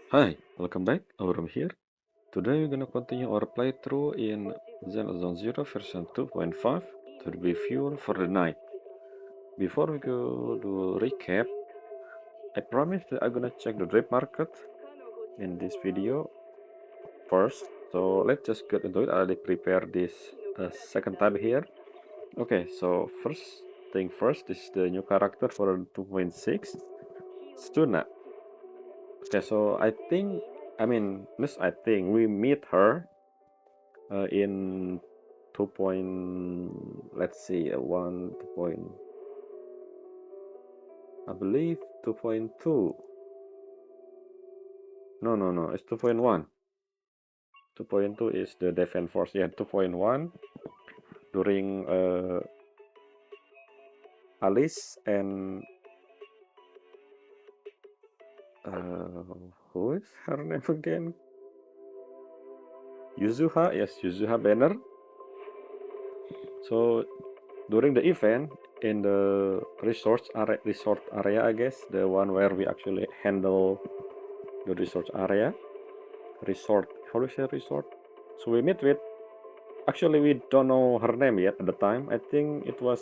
Hi, welcome back. Aurum here. Today we're gonna continue our playthrough in Zenless Zero version 2.5 to be fuel for the night. Before we go to recap, I promise that I'm gonna check the drip market in this video first. So let's just get into it. I already prepared this second tab here. Okay, so first thing first, this is the new character for 2.6, Stuna. Okay, so I think we meet her in 2 point, let's see, 1, 2 point, I believe 2.2. No, it's 2.1. 2.2 is the defense force. Yeah, 2.1 during Alice and who is her name again? Yuzuha, yes, Yuzuha banner. So during the event in the resort area, I guess, the one where we actually handle the resort, how do you say resort? So we meet with, actually we don't know her name yet at the time. I think it was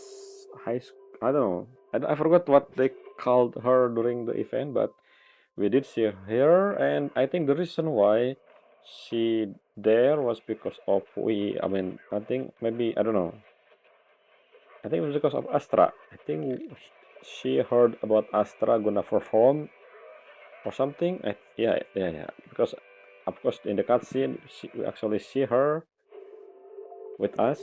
high school, I don't know. I forgot what they called her during the event, but we did see her, and I think the reason why she there was because of I think maybe, I don't know. I think it was because of Astra. I think she heard about Astra gonna perform or something. Yeah. Because of course in the cutscene, we actually see her with us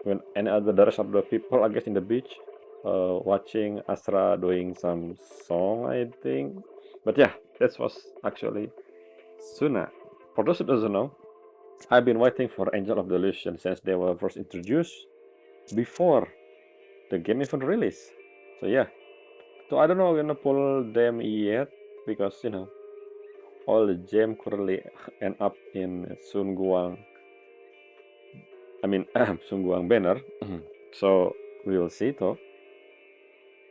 when any other the rest of the people, I guess, in the beach, watching Astra doing some song, I think. But yeah, that was actually Suna. For those who doesn't know, I've been waiting for Angel of Delusion since they were first introduced before the game even released. So yeah, so I don't know I'm gonna pull them yet because all the gem currently end up in Sun Guang. Sun Guang banner. So we will see though.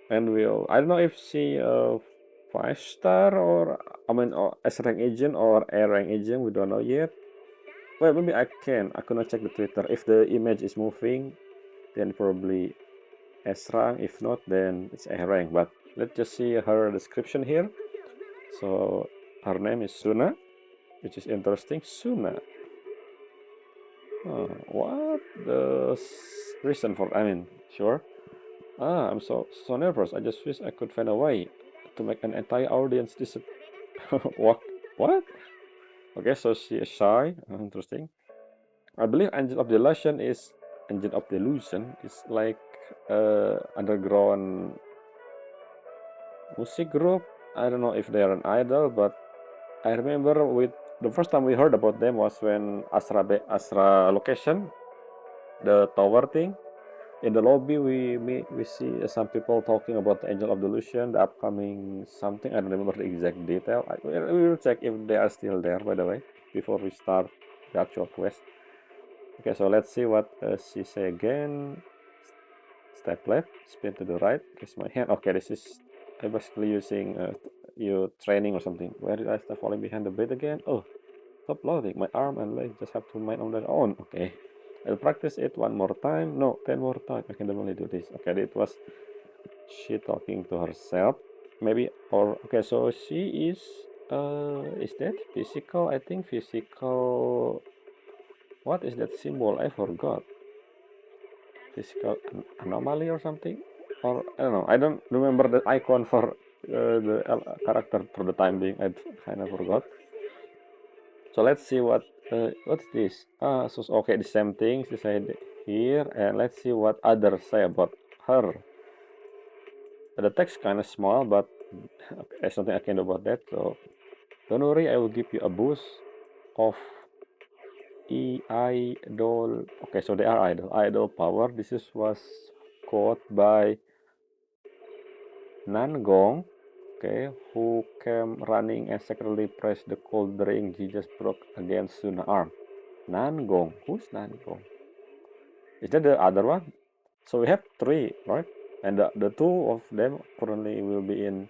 And I don't know if she 5 star or or S rank agent or A rank agent. We don't know yet. Well, maybe I cannot check the Twitter. If the image is moving, then probably S rank. If not, then it's A rank. But let's just see her description here. So her name is Suna, which is interesting. Suna. What the reason for? Sure. I'm so nervous. I just wish I could find a way to make an entire audience disappear. What? What? Okay, so she is shy. Interesting. I believe Engine of Delusion is like underground music group. I don't know if they are an idol, but I remember with the first time we heard about them was when Astra location, the tower thing. In the lobby, we see some people talking about the Angel of Delusion, the upcoming something. I don't remember the exact detail. We will check if they are still there, by the way, before we start the actual quest. Okay, so let's see what she say again. Step left, spin to the right, kiss my hand. Okay, this is basically using you training or something. Where did I start falling behind the bed again? Oh, stop loading. My arm and leg just have to mind on their own. Okay. I'll practice it 1 more time. No, 10 more times. I can definitely do this. Okay, it was she talking to herself. Maybe, or, okay, so she is that physical? I think physical. What is that symbol? I forgot. Physical anomaly or something? Or, I don't know. I don't remember the icon for the character for the time being. I kind of forgot. So let's see what's this. So okay, the same things they said here, and let's see what others say about her. The text kind of small, but okay, there's nothing I can do about that. So don't worry, I will give you a boost of idol. Okay, so they are idol power. Was quote by Nangong. Okay, who came running and secretly pressed the cold ring he just broke against Suna arm. Nangong. Who's Nangong? Is that the other one? So we have three, right? And the two of them currently will be in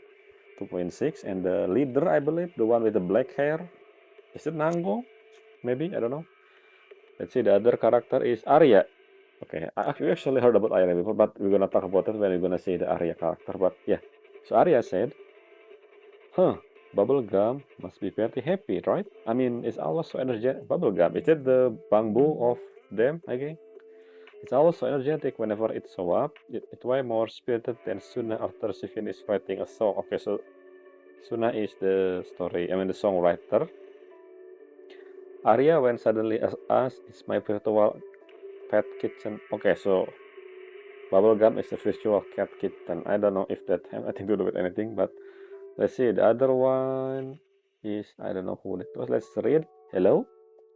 2.6, and the leader, I believe, the one with the black hair, is it Nango? Maybe, I don't know. Let's see, the other character is Arya. Okay, we actually heard about Arya before, but we're gonna talk about it when we're gonna see the Arya character. But yeah, so Arya said, "Huh, bubblegum must be very happy, right? I mean, it's always so energetic. Bubblegum, is it the bamboo of them again? It's always so energetic whenever it show up. It's way more spirited than Suna after she finished writing a song." Okay, so Suna is the story, I mean the songwriter. Arya when suddenly asked, "Is my virtual pet kitten?" Okay, so bubblegum is a virtual cat kitten. I don't know if that has anything to do with anything, but let's see. The other one is, I don't know who that was. Let's read. "Hello?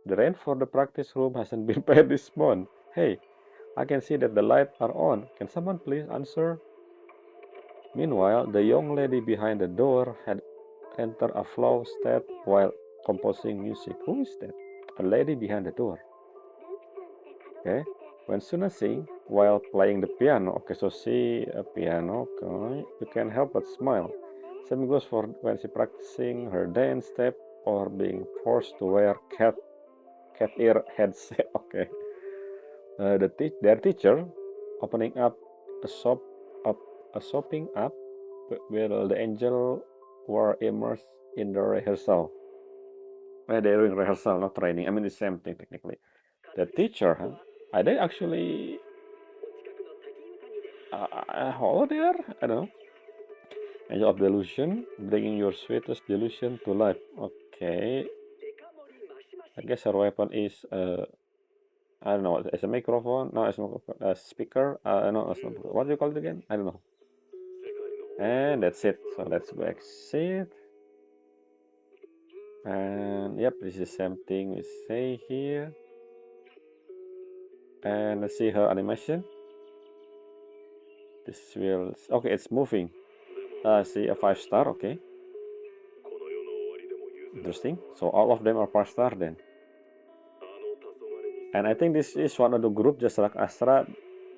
The rent for the practice room hasn't been paid this month. Hey, I can see that the lights are on. Can someone please answer?" Meanwhile, the young lady behind the door had entered a flow state while composing music. Who is that? A lady behind the door. Okay. When Suna sing while playing the piano, okay, so see a piano, okay, you can't help but smile. Same goes for when she practicing her dance step or being forced to wear cat ear headset. Okay. Their teacher opening up a shop up a shopping up while the angel were immersed in the rehearsal. They're doing rehearsal, not training. I mean, the same thing technically. The teacher, huh? Are they actually hello there? I don't know. Angel of delusion, bringing your sweetest delusion to life. Okay. I guess her weapon is I don't know. It's a microphone. No, it's not a speaker. No, it's not. What do you call it again? I don't know. And that's it. So let's go exit. And yep, this is the same thing we say here. And let's see her animation. This will okay. It's moving. See a 5-star. Okay. Interesting. So all of them are 5-star then. And I think this is one of the group just like Astra,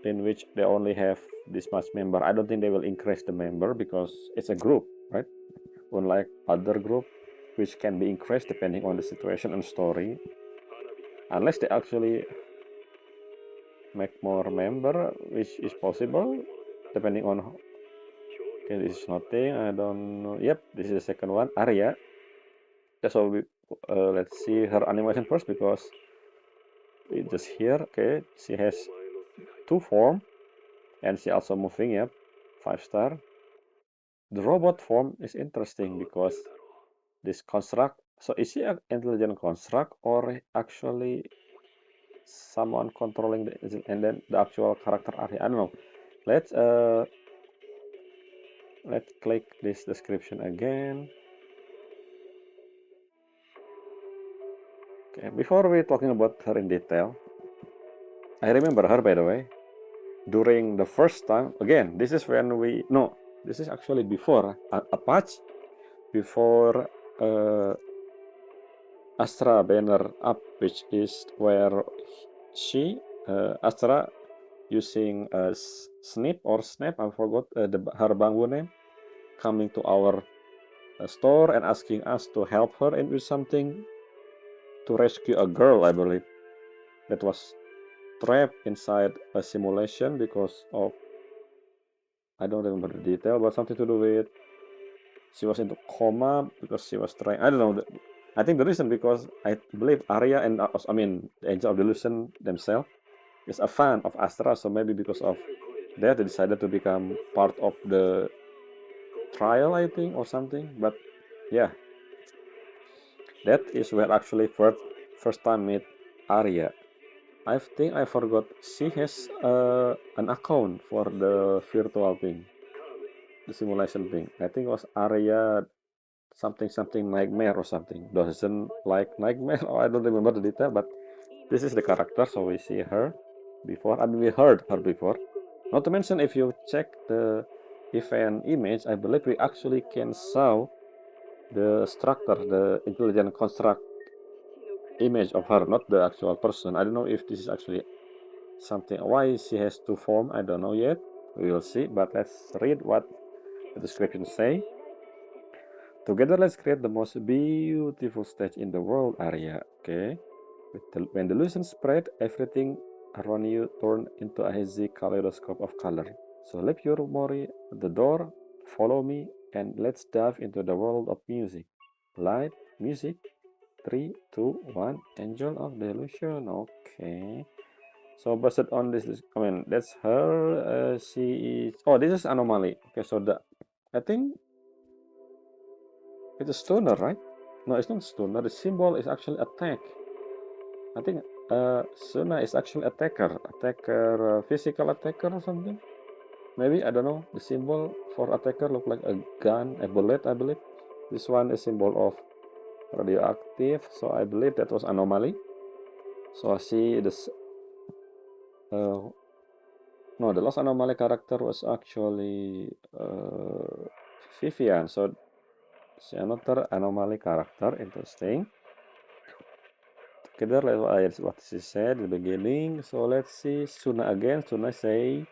in which they only have this much member. I don't think they will increase the member because it's a group, right? Unlike other group, which can be increased depending on the situation and story, unless they actually make more member, which is possible, depending on. Okay, this is nothing. I don't know. Yep, this is the second one, Arya. So let's see her animation first because we just here. Okay, she has 2 form. And she also moving, yep, 5-star. The robot form is interesting because this construct, so is she an intelligent construct or actually someone controlling and then the actual character area? I don't know. Let's click this description again. Okay, before we talking about her in detail, I remember her by the way during the first time. Again, this is when this is actually before a patch before Astra banner up, which is where she Astra using a snip or snap, I forgot her bangbu name, coming to our store and asking us to help her and with something to rescue a girl, I believe, that was trapped inside a simulation because of, I don't remember the detail, but something to do with she was into coma because she was trying. I don't know. I think the reason because I believe Arya and I mean the Angel of Delusion themselves is a fan of Astra, so maybe because of that they decided to become part of the trial, I think, or something. But yeah, that is where actually first time meet Arya. I think I forgot she has an account for the virtual thing, the simulation thing. I think it was Arya something nightmare or something. Doesn't like nightmare, or I don't remember the detail, but this is the character, so we see her before, and we heard her before. Not to mention, if you check the event image, I believe we actually can saw the structure, the intelligent construct image of her, not the actual person. I don't know if this is actually something, why she has 2 form, I don't know yet. We will see, but let's read what the description say. Together, let's create the most beautiful stage in the world, Arya. Okay. When the illusion spread, everything around you turned into a hazy kaleidoscope of color. So leave your Mori at the door, follow me, and let's dive into the world of music. Light, music, 3, 2, 1, Angel of the Illusion. Okay. So based on this, I mean, that's her. She is. Oh, this is anomaly. Okay, so I think it's a stoner, right? No, it's not stoner. The symbol is actually attack. I think Suna is actually attacker, physical attacker or something. Maybe I don't know. The symbol for attacker look like a gun, a bullet, I believe. This one is symbol of radioactive, so I believe that was anomaly. So I see this. Uh, no, the last anomaly character was actually Vivian. So she another anomaly character. Interesting. Together, what she said in the beginning. So let's see Suna again. Suna say.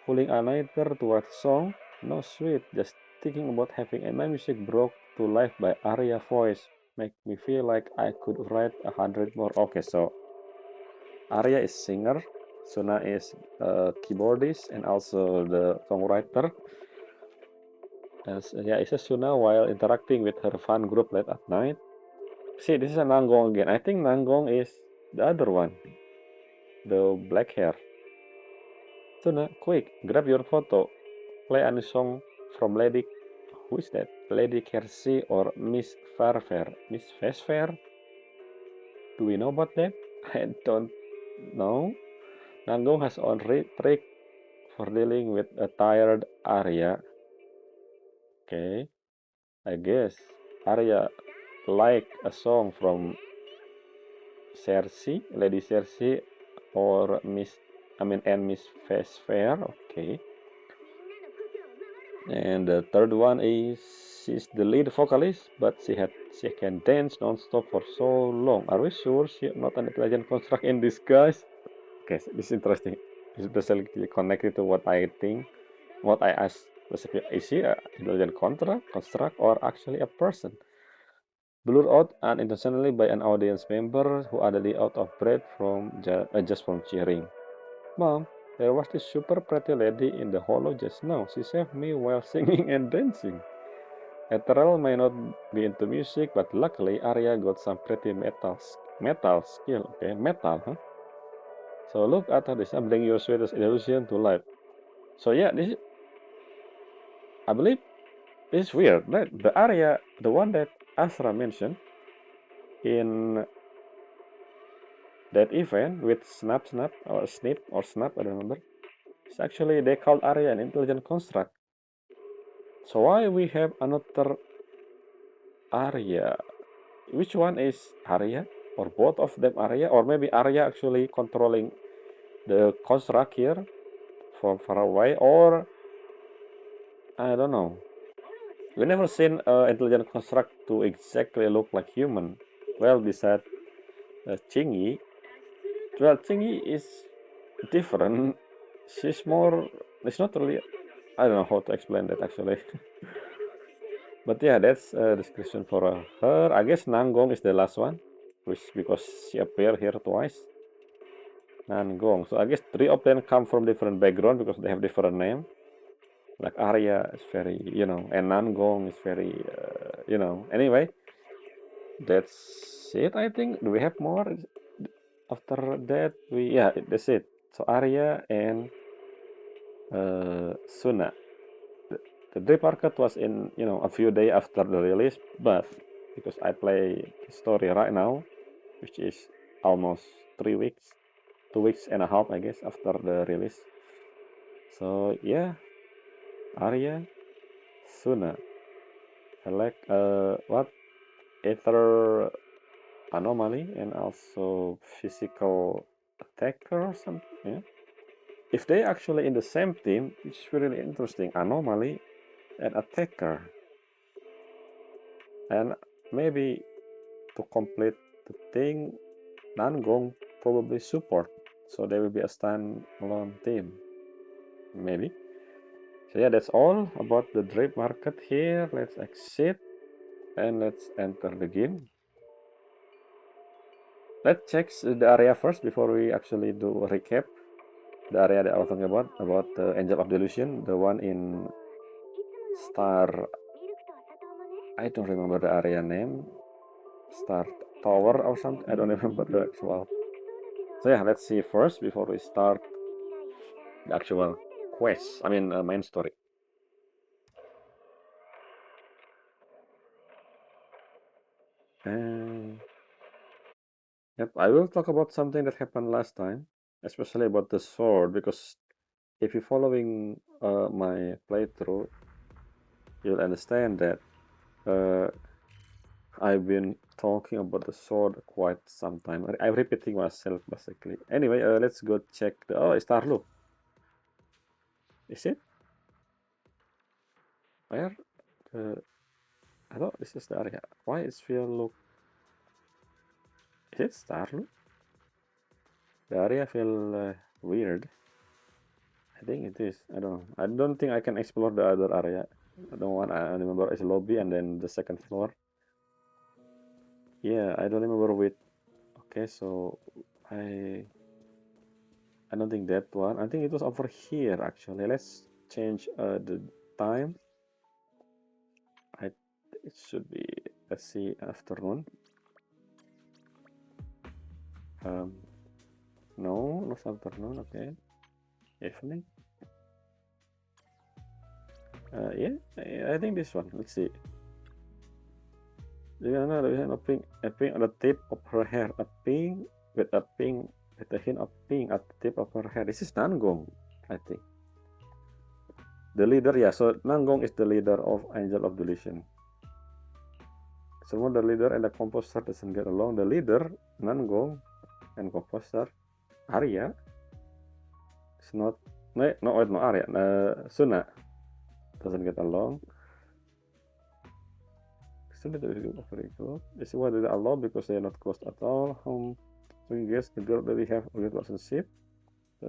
Pulling a lighter towards song, no sweet, just thinking about having my music brought to life by Arya voice make me feel like I could write 100 more. Okay, so Arya is singer, Suna is keyboardist and also the songwriter. As yeah, it says Suna while interacting with her fan group late at night. See, this is a Nangong again. I think Nangong is the other one, the black hair. Suna, quick, grab your photo. Play a song from Lady. Who is that? Lady Kersey or Miss Fairfair? Miss Fairfair? Do we know about that? I don't know. Nangong has own trick for dealing with a tired Arya. Okay, I guess Arya like a song from Cersei, Lady Cersei, or and Miss Fairfair. Okay. And the third one is she's the lead vocalist, but she can dance non-stop for so long. Are we sure she's not an intelligent construct in disguise? Okay, so this is interesting. It's basically connected to what I think, what I asked. Basically, is she an intelligent construct, or actually a person? Blurred out unintentionally by an audience member who utterly out of breath just from cheering. Mom, there was this super pretty lady in the hollow just now. She saved me while singing and dancing. Ethereal may not be into music, but luckily Arya got some pretty metal skill. Okay, metal, huh? So look at this. I'm bringing your sweetest illusion to life. So yeah, I believe this is weird. The Arya, the one that Asra mentioned in that event with Snap or Snip or Snap, I don't remember. It's actually they called Arya an intelligent construct. So why we have another Arya? Which one is Arya? Or both of them Arya? Or maybe Arya actually controlling the construct here from far away? Or I don't know. We never seen intelligent construct to exactly look like human. Well, besides Chingy. Well, Chingy is different. She's more. It's not really. I don't know how to explain that actually. But yeah, that's a description for her. I guess Nangong is the last one, which because she appeared here twice. Nangong. So I guess three of them come from different background because they have different name. Like Arya is very, and Nangong is very, Anyway, that's it. I think. Do we have more? After that, yeah, that's it. So Arya and Suna. The Dream Market was in, a few days after the release, but because I play the story right now, which is almost 3 weeks, 2 weeks and a half, I guess, after the release. So yeah, Arya, Suna, I like what Ether anomaly and also physical attacker or something. Yeah. If they actually in the same team, it's really interesting. Anomaly and attacker, and maybe to complete the thing, Nangong probably support, so they will be a standalone team, maybe. So yeah, that's all about the drip market here. Let's exit. And let's enter the game. Let's check the area first before we actually do a recap. The area that I was talking about the Angel of Delusion, the one in Star. I don't remember the area name. Star Tower or something. I don't remember the actual. So yeah, let's see first before we start the actual quest. I mean, main story. And yep, I will talk about something that happened last time, especially about the sword, because if you're following my playthrough, you'll understand that uh, I've been talking about the sword quite some time. I'm repeating myself basically. Anyway, let's go check the. Oh, it's Tarlu. Is it? Where? The. I thought this is the area. Why is feel look? Is it Starlu? The area feel weird. I think it is. I don't know. I don't think I can explore the other area. The one I remember is lobby and then the second floor. Yeah, I don't remember which. Okay, so I I don't think that one. I think it was over here actually. Let's change the time. I it should be, let's see, afternoon. Um, no, not afternoon. Okay, evening. Yeah, I think this one. Let's see. Juliana had a pink on the tip of her hair. A pink with a pink with a hint of pink at the tip of her hair. This is Nangong, I think. The leader, yeah. So Nangong is the leader of Angel of Delusion. So the leader and the composer doesn't get along. The leader, Nangong, and composer Arya, is not. No, no, wait, no Arya. Suna doesn't get along. Suna doesn't get very close. This is why they are alone because they are not close at all. So you guess the girl that we have a good relationship. So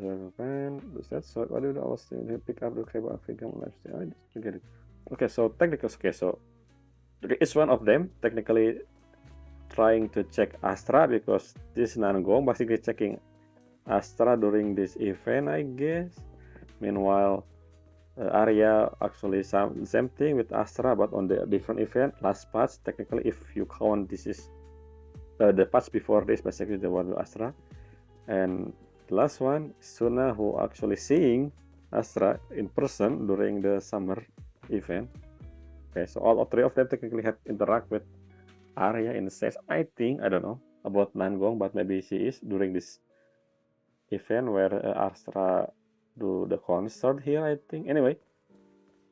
what do I was pick up the cable and figure out lifestyle? I just get it. Okay, so technically, okay, so it's one of them technically trying to check Astra because this Nangong basically checking Astra during this event, I guess. Meanwhile, Arya actually same thing with Astra, but on the different event. Last patch, technically, if you count, this is the patch before this, basically the one with Astra. And the last one, Suna, who actually seeing Astra in person during the summer event. Okay, so all three of them technically have interact with Arya in the sense, I think, I don't know about Nangong, but maybe she is during this event where Astra do the concert here, I think. Anyway,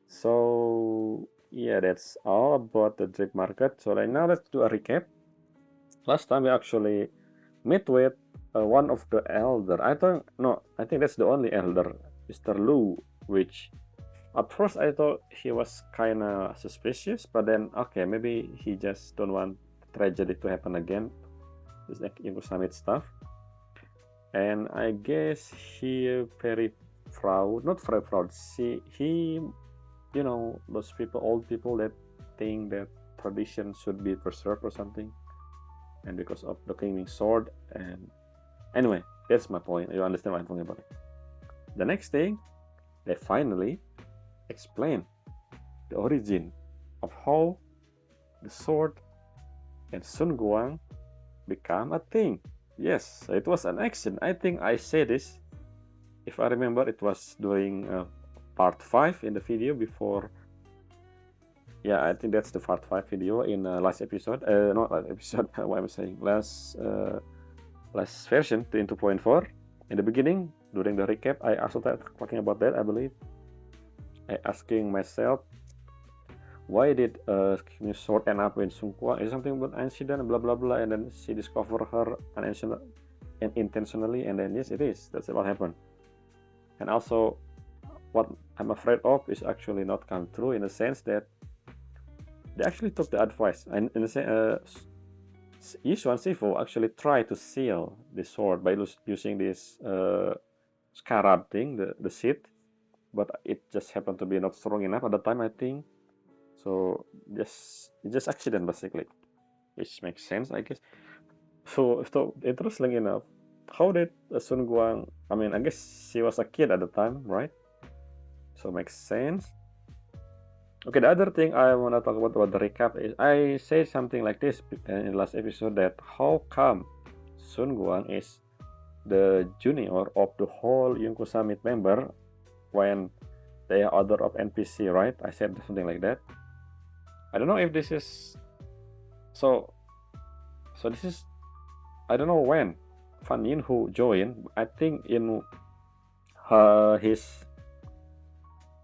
so yeah, that's all about the drip market. So right now let's do a recap. Last time we actually meet with one of the elder. I thought no, I think that's the only elder, Mr. Lu, which at first I thought he was kinda suspicious, but then okay, maybe he just don't want tragedy to happen again. This like Summit stuff. And I guess he very proud, not very proud. He, you know, those people, old people that think that tradition should be preserved or something, and because of the Qingming Sword. And anyway, that's my point. You understand what I'm talking about. The next thing, they finally explain the origin of how the sword and Shunguang become a thing. Yes, it was an action. I think I said this. If I remember, it was during part 5 in the video before. Yeah, I think that's the part 5 video in last episode. Not last episode, what I'm saying. Last version, in 2.4. In the beginning, during the recap, I also talking about that, I believe. I asking myself, why did Qingming Sword end up in Sungkwa? Is something about incident, blah blah blah, and then she discovered her unintentionally, and then yes, it is. That's what happened. And also, what I'm afraid of is actually not come true in the sense that they actually took the advice, and in the sense, Yishuan Sifu actually tried to seal the sword by using this scarab thing, the seed, but it just happened to be not strong enough at the time, I think. So it just accident basically, which makes sense, I guess. So interestingly enough, how did Sun Guang? I mean, I guess she was a kid at the time, right? So makes sense. Okay, the other thing I want to talk about the recap is I said something like this in the last episode, that how come Sun Guang is the junior of the whole Yunko Summit member when they are other of NPC, right? I said something like that. I don't know if this is so. So this is, I don't know when Fan Yin who joined. I think in his,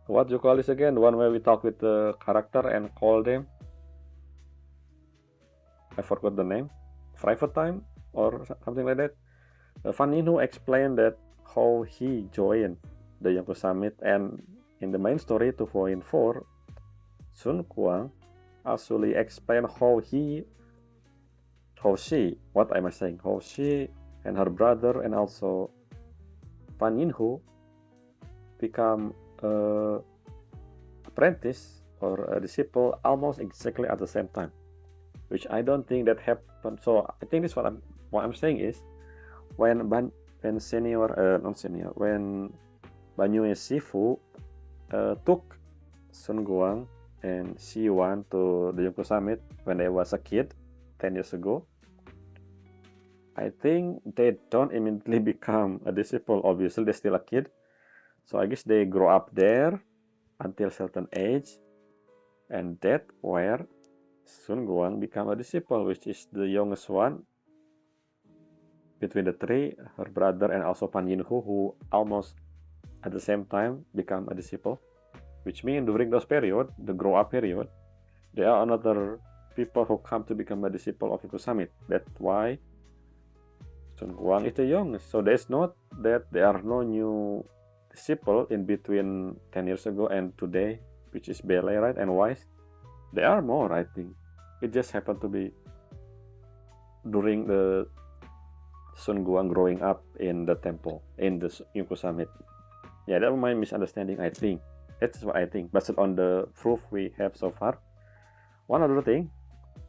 what you call this again? The one where we talk with the character and call them. I forgot the name. Private time or something like that. Fan Yin who explained that how he joined the Yonko Summit, and in the main story 2.4, Sun Guang actually explained how she, what am I saying? How she and her brother and also Fan Yinhu become apprentice or a disciple almost exactly at the same time, which I don't think that happened. So I think this what I'm saying is when when Banyue Sifu took Sun Guang and Xi Yuan to the Yonko Summit when they was a kid 10 years ago, I think they don't immediately become a disciple. Obviously, they're still a kid. So I guess they grow up there until certain age, and that where Sun Guang become a disciple, which is the youngest one between the three, her brother and also Pan Yinhu, who almost at the same time become a disciple. Which means during those period, the grow up period, there are another people who come to become a disciple of Yonko Summit. That's why Sun Guang is the youngest. So there's not that there are no new disciple in between 10 years ago and today, which is Bele, right, and Wise. There are more, I think. It just happened to be during the Sun Guang growing up in the temple, in the Yonko Summit. Yeah, that was my misunderstanding, I think. That's what I think, based on the proof we have so far. One other thing,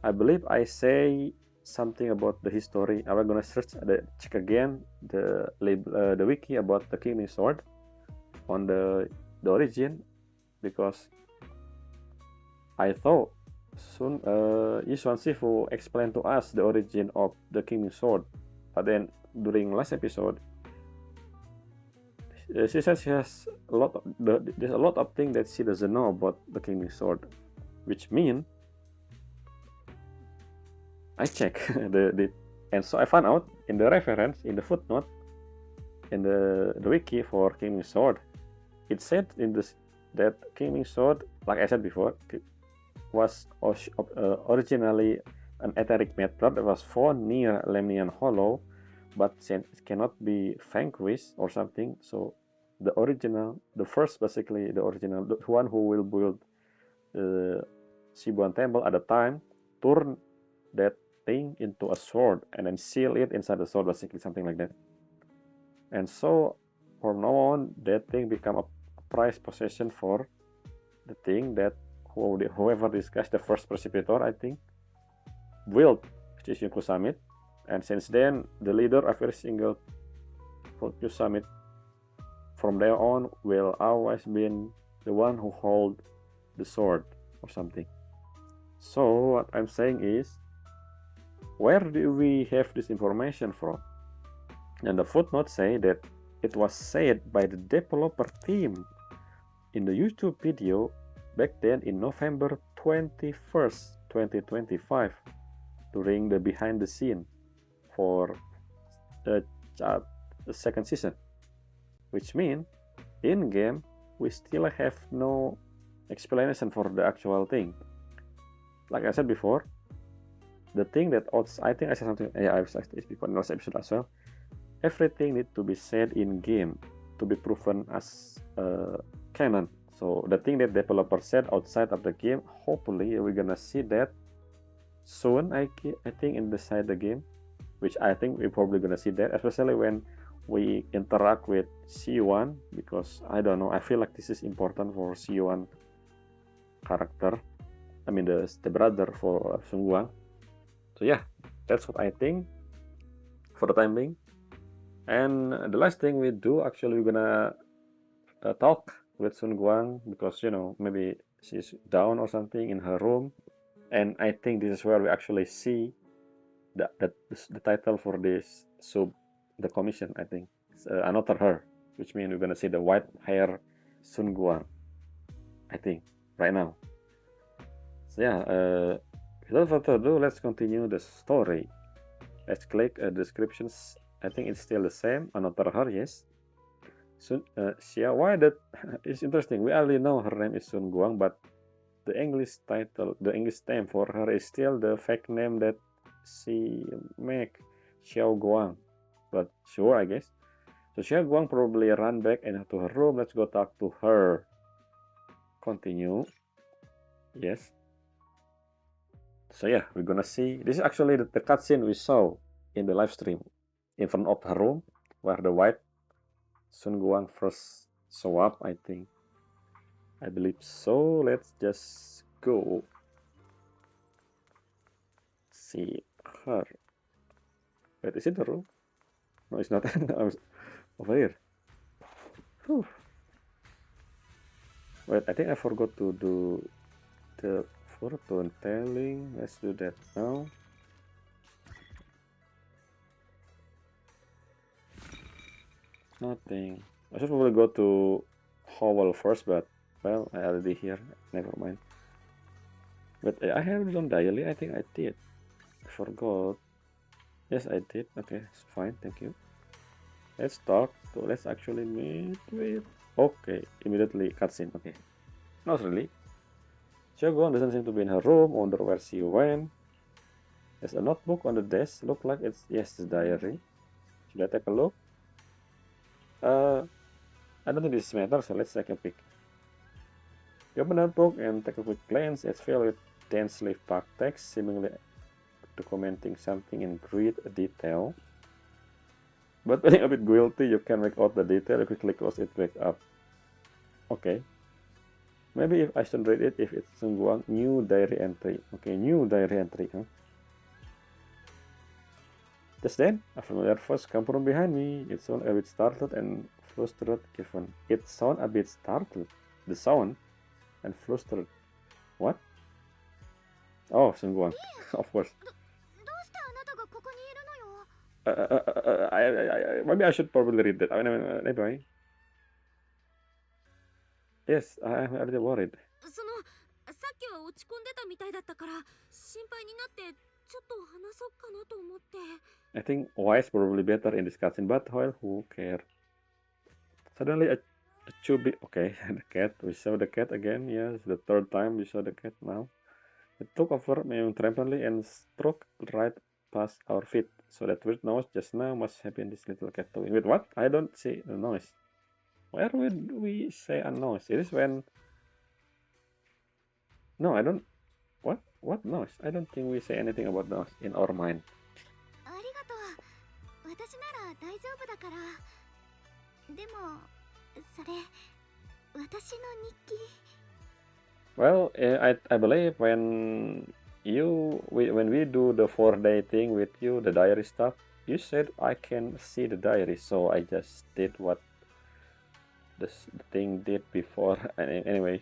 I believe I say something about the history. I'm gonna check again the wiki about the Qingming Sword on the origin, because I thought Yishuan Sifu explained to us the origin of the Qingming Sword, but then during last episode, she says she has there's a lot of things that she doesn't know about the Qingming Sword, which mean I check and so I found out in the reference, in the footnote, in the wiki for Qingming Sword, it said in this that Qingming Sword, like I said before, was originally an etheric method that was found near Lemnian Hollow, but it cannot be vanquished or something. So the one who will build the Shibuan Temple at the time, turn that thing into a sword and then seal it inside the sword, basically something like that. And so from now on, that thing become a prized possession for the thing that whoever discussed the first precipitator, I think, built, which is Yonko Summit. And since then, the leader of every single Yonko Summit from there on will always be the one who hold the sword or something. So what I'm saying is, where do we have this information from? And the footnote say that it was said by the developer team in the YouTube video back then in November 21st, 2025, during the behind the scene for the second season, which means in game we still have no explanation for the actual thing. Like I said before, the thing that I think I said something, I've said this before in last episode as well, everything needs to be said in game to be proven as canon. So the thing that developer said outside of the game, hopefully we're gonna see that soon, I think inside the game, which I think we're probably gonna see that, especially when we interact with C1, because I don't know, I feel like this is important for C1 character. I mean the brother for Shunguang. So yeah, that's what I think for the time being. And the last thing we do, actually, we're gonna talk with Sun Guang because maybe she's down or something in her room, and I think this is where we actually see the title for this sub the commission. I think it's another her, which means we're gonna see the white hair Sun Guang. I think right now. So yeah, without further ado, let's continue the story. Let's click descriptions. I think it's still the same. Another her, yes. Sun Xia. Why that? It's interesting. We already know her name is Sun Guang, but the English title, the English name for her is still the fake name that she make, Xiao Guang. But sure, I guess. So Xiao Guang probably ran back into her room. Let's go talk to her. Continue. Yes. So yeah, we're gonna see. This is actually the cutscene we saw in the live stream in front of her room, where the white Sun Guang first show up. I think. I believe so. Let's just go see her. Wait, is it the room? No, it's not. I was over here. Whew. Wait, I think I forgot to do the fortune telling. Let's do that now. Nothing. I should probably go to Howell first, but well, I already here. Never mind. But I haven't done daily. I think I did. I forgot. Yes, I did. Okay, it's fine. Thank you. Let's talk. So let's actually meet with. Okay, immediately cutscene. Okay, not really. Shogun doesn't seem to be in her room. Wonder where she went. There's a notebook on the desk. Look like it's yes, the diary. Should I take a look? I don't think this matters. So let's take a peek. You open the notebook and take a quick glance. It's filled with densely packed text, seemingly documenting something in great detail. But feeling a bit guilty, you can make out the detail. You quickly close it back up. Okay. Maybe if I should read it, if it's Sungguang, new diary entry. Okay, new diary entry, huh? Just then, a familiar voice came from behind me. It sounded a bit startled and flustered even. It sounded a bit startled. The sound and flustered. What? Oh, Sungguang. Of course. Maybe I should probably read that. Anyway. Yes, I'm already worried. さっきは落ち込んでたみたいだったから心配になってちょっと話そうかなと思って。I think wise probably better in discussing, but well, who cares? Suddenly a chubby. Okay, the cat. We saw the cat again. Yes, the third time we saw the cat now. It took over me triumphantly and struck right past our feet. So that weird noise just now must have been this little cat doing. Wait, what? I don't see the noise. Where would we say a noise? It is when. No, I don't. What? What noise? I don't think we say anything about noise in our mind. ありがとう。私なら大丈夫だから。でも、それ、私の日記。Well, I believe when when we do the 4-day thing with you, the diary stuff, you said I can see the diary, so I just did what the thing did before. Anyway,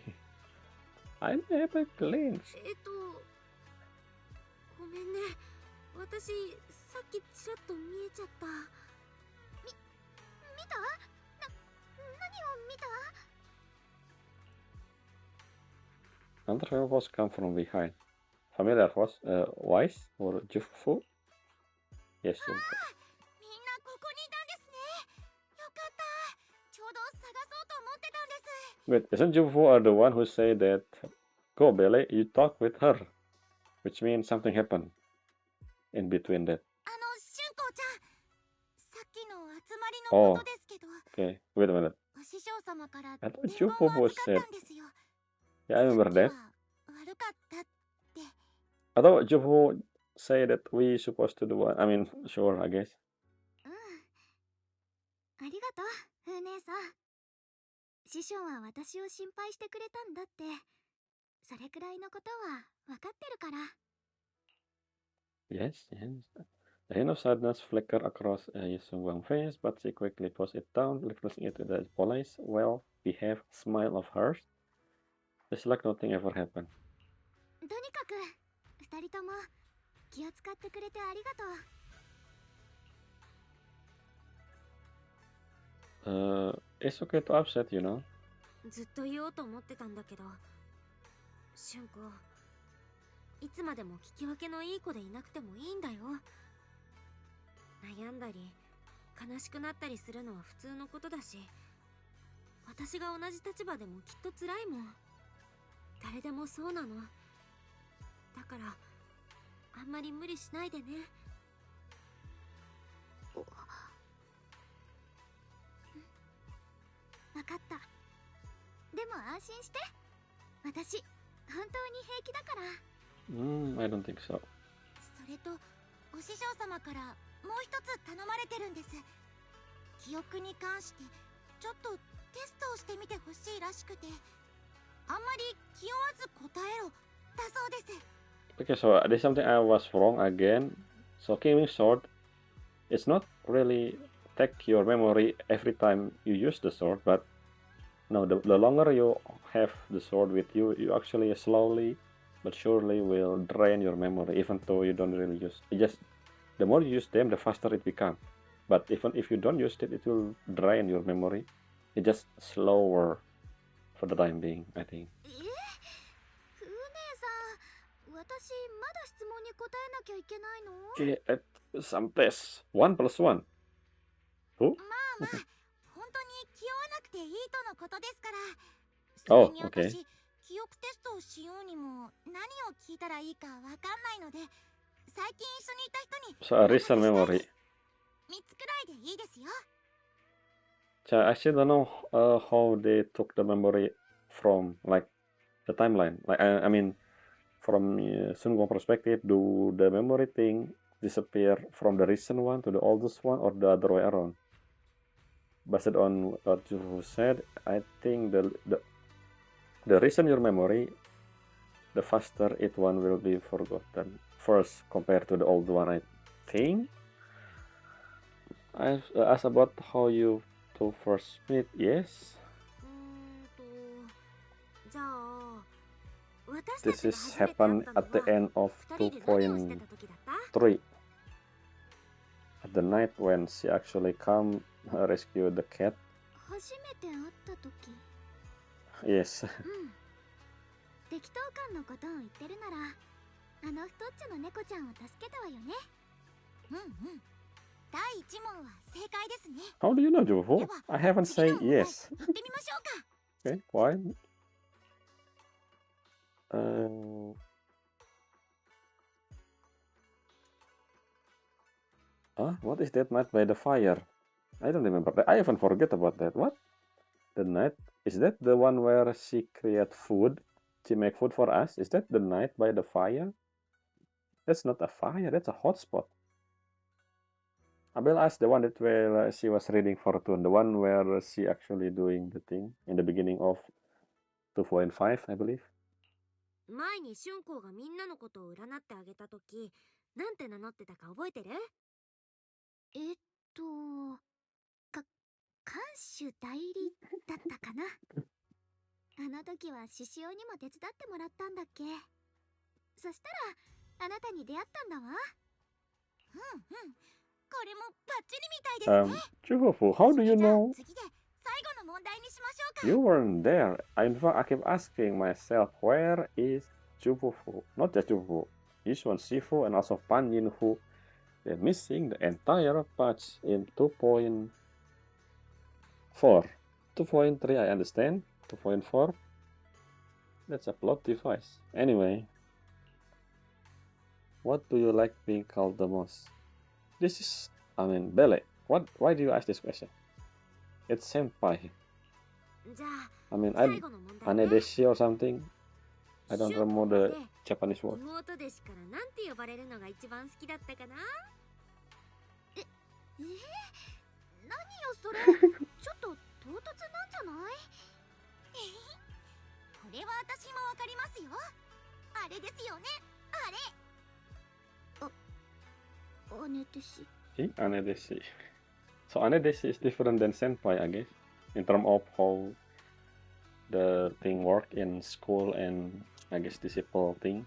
I never glimpsed. ごめんね。私、さっきちらっと見えちゃった。見た？何を見た？ Another voice come from behind. Familiar voice, Wise or Jufu? Yes, Jufu. みんなここにいたんですね。よかった。ちょうど探そうと思ってたんです。 Wait, isn't Jufu the one who say that, go Bele, you talk with her? Which means something happened in between that. 春光ちゃん。さっきの集まりのことですけど。Okay, wait a minute. お師匠様から I thought 伝言 Jufu を was 預かっ said. たんですよ。 Yeah, I remember さっき that. は悪かったって。 I thought Jufu say that we supposed to do one. I mean, sure, I guess. うん。ありがとう、風姉さん。師匠は私を心配してくれたんだって。それくらいのことは分かってるから。 Yes, yes. A hint of sadness flickered across Sungwang's face, but she quickly pushed it down, refusing it with a polite, well-behaved smile of hers. It's like nothing ever happened. とにかく2人とも気を使ってくれてありがとう。It's okay to upset, you know. ずっと言おうと思ってたんだけど、俊子、いつまでも聞き分けのいい子でいなくてもいいんだよ。悩んだり悲しくなったりするのは普通のことだし、私が同じ立場でもきっと辛いもん。誰でもそうなの。だからあんまり無理しないでね。分かった。でも安心して。私本当に平気だから。I don't think so. それとお師匠様からもう一つ頼まれてるんです。記憶に関してちょっとテストをしてみてほしいらしくて、あんまり気負わず答えろだそうです。Okay, so there's something I was wrong again. So Qingming Sword, it's not really take your memory every time you use the sword, but no, the longer you have the sword with you, you actually slowly but surely will drain your memory, even though you don't really use it. Just the more you use them, the faster it becomes. But even if you don't use it, it will drain your memory. It's just slower for the time being, I think. ふう姉さん、私まだ質問に答えなきゃいけないの？ Okay, at some tests. 1 plus 1. Who? まあまあ、本当に気負わなくていいとのことですから。それ Oh, に okay. 私、記憶テストをしようにも何を聞いたらいいかわかんないので、最近一緒にいた人に So a recent memory. 3つくらいでいいですよ。So I still don't know how they took the memory from like the timeline. Like I mean, from Sun Gong perspective, do the memory thing disappear from the recent one to the oldest one, or the other way around? Based on what you said, I think the recent your memory, the faster it one will be forgotten first compared to the old one. I think. I asked about how you to first meet. Yes. じゃあ、私た This ちが is 初めて会っ happened たの at the は end of 二人で何をしてた時だった？ 2.3. At the night when she actually come rescue the cat. 初めて会った時。Yes. 適当感のことを言ってるなら、あの太っちょの猫ちゃんを助けたわよね。第一問は正解ですね。 How do you know, Jufu? I haven't 次 said の問題 yes. 行ってみましょうか。 Okay, why? Uh, what is that night by the fire? I don't remember that. I even forget about that. What? The night? Is that the one where she create food? She make food for us? Is that the night by the fire? That's not a fire, that's a hotspot. Abel asked the one that where she was reading Fortune, the one where she actually doing the thing in the beginning of 2.5, I believe. 前に俊子がみんなのことを占ってあげた時、なんて名乗ってたか覚えてる？か看守代理だったかな。あの時は獅子王にも手伝ってもらったんだっけ。そしたらあなたに出会ったんだわ。これもバッチリみたいですね。Jufu, how do you know? 次で最後の問題にしましょうか。 You weren't there. In fact, I keep asking myself, where is Jufu? Not just Jufu. Yishuan Shifu and also Pan Yin Hu. They're missing the entire patch in 2.4. 2.3, I understand. 2.4. That's a plot device. Anyway. What do you like being called the most? This is, Belle. Why do you ask this question? It's senpai. じゃあ、 I 最後の問題ね。 Anedeshi or something. I don't 俊子 remember で the Japanese word. 妹弟子からなんて呼ばれるのが一番好きだったかな？何よそれ。ちょっと唐突なんじゃない？これは私もわかりますよ。あれですよね、あれ。姉弟子。 See, anedeshi. So anedeshi is different than senpai, I guess, in terms of how the thing work in school and I guess disciple thing.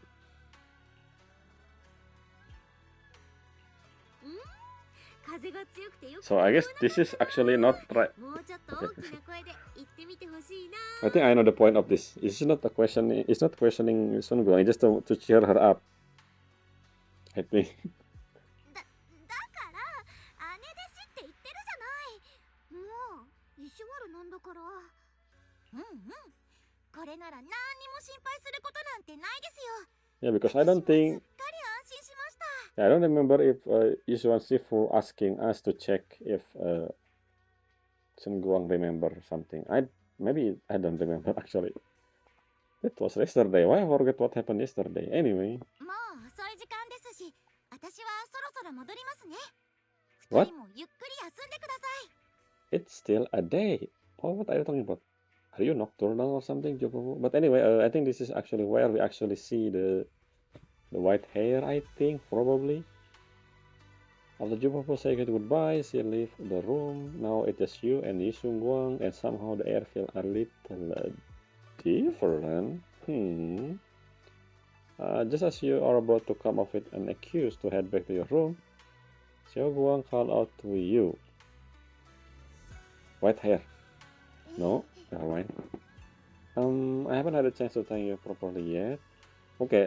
風が強くてよく So I guess this is actually not right. もうちょっと大きな声で言ってみてほしいな。 I think I know the point of this. It's not a question. It's not questioning Shunguang. It's just to cheer her up. I think. だから姉弟子って言ってるじゃない。もう意地悪なんだから。これなら何にも心配することなんてないですよ。 Yeah, because I don't think. すっかり安心しました。 I don't remember if Yushuan Shifu asking us to check if Shunguang remember something. Maybe I don't remember actually. It was yesterday. Why I forget what happened yesterday? Anyway. もう遅い時間ですし、私はそろそろ戻りますね。 What? 二人もゆっくり休んでください。 It's still a day. Oh, what are you talking about? Are you nocturnal or something, Jopopo? But anyway, I think this is actually where we actually see the white hair, I think, probably. After Jopopo say goodbye, she leave the room. Now it's just you and Yi Sungguang, and somehow the air feels a little different. Just as you are about to come up with an excuse to head back to your room, Xiao Guang called out to you. White hair. No, never mind. I haven't had a chance to thank you properly yet. Okay,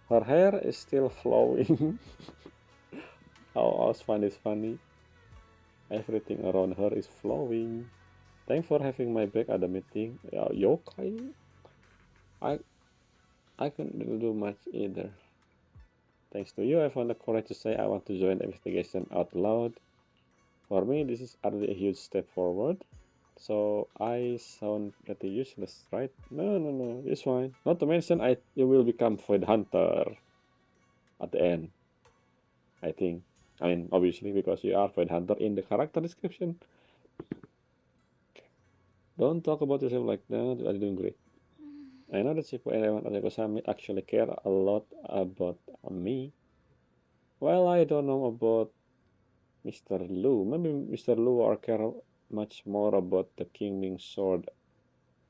her hair is still flowing. How else fun is funny? Everything around her is flowing. Thanks for having my back at the meeting. Yokai? I couldn't do much either. Thanks to you, I found the courage to say I want to join the investigation out loud. For me, this is already a huge step forward. So I sound pretty useless, right? No, it's fine. Not to mention, you will become Void Hunter at the end. I think. I mean, obviously, because you are Void Hunter in the character description. Don't talk about yourself like that. You are doing great. I know that Shifu and everyone at Kosami actually care a lot about me. Well, I don't know about Mr. Lu. Maybe Mr. Lu or care much more about the Qingming Sword